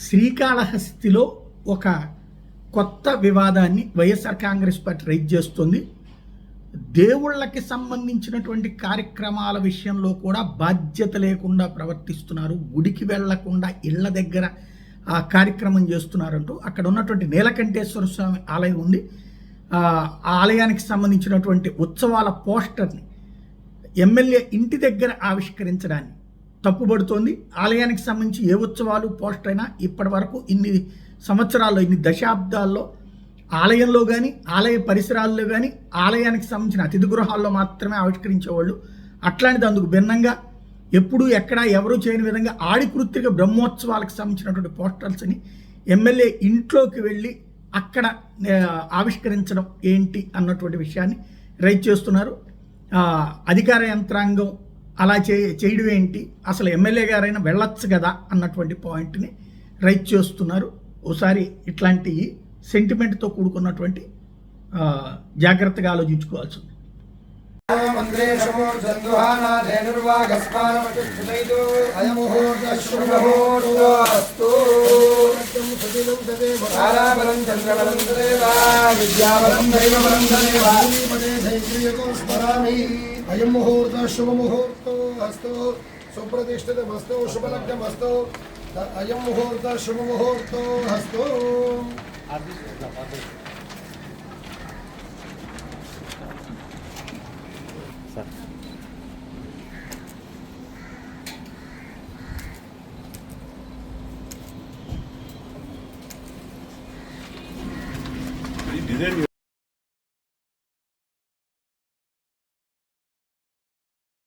శ్రీకాళహస్తిలో ఒక కొత్త వివాదాన్ని వైఎస్ఆర్ కాంగ్రెస్ పార్టీ రైజ్ చేస్తుంది. దేవుళ్ళకి సంబంధించినటువంటి కార్యక్రమాల విషయంలో కూడా బాధ్యత లేకుండా ప్రవర్తిస్తున్నారు, గుడికి వెళ్లకుండా ఇళ్ల దగ్గర ఆ కార్యక్రమం చేస్తున్నారంటూ అక్కడ ఉన్నటువంటి నీలకంఠేశ్వర స్వామి ఆలయం ఉంది. ఆ ఆలయానికి సంబంధించినటువంటి ఉత్సవాల పోస్టర్ని ఎమ్మెల్యే ఇంటి దగ్గర ఆవిష్కరించడాన్ని తప్పుబడుతోంది. ఆలయానికి సంబంధించి ఏ ఉత్సవాలు పోస్టర్ అయినా ఇప్పటి వరకు ఇన్ని సంవత్సరాల్లో, ఇన్ని దశాబ్దాల్లో ఆలయంలో కానీ ఆలయ పరిసరాల్లో కానీ ఆలయానికి సంబంధించిన అతిథి గృహాల్లో మాత్రమే ఆవిష్కరించేవాళ్ళు. అట్లాంటిది అందుకు భిన్నంగా ఎప్పుడు ఎక్కడ ఎవరూ చేయని విధంగా ఆడికృత్రిక బ్రహ్మోత్సవాలకు సంబంధించినటువంటి పోస్టర్స్ని ఎమ్మెల్యే ఇంట్లోకి వెళ్ళి అక్కడ ఆవిష్కరించడం ఏంటి అన్నటువంటి విషయాన్ని రైజ్ చేస్తున్నారు. అధికార యంత్రాంగం అలా చేయడం ఏంటి, అసలు ఎమ్మెల్యే గారైనా వెళ్ళొచ్చు కదా అన్నటువంటి పాయింట్ని రైజ్ చేస్తున్నారు. ఓసారి ఇట్లాంటి సెంటిమెంట్తో కూడుకున్నటువంటి జాగ్రత్తగా ఆలోచించుకోవాల్సి ఉంది. అయం ముహూర్త శుభముహూర్తో అస్తు సుప్రతిష్ఠితమస్తు శుభలగ్నమస్తు అయం ముహూర్త శుభముహూర్తో అస్తు. డిజైన్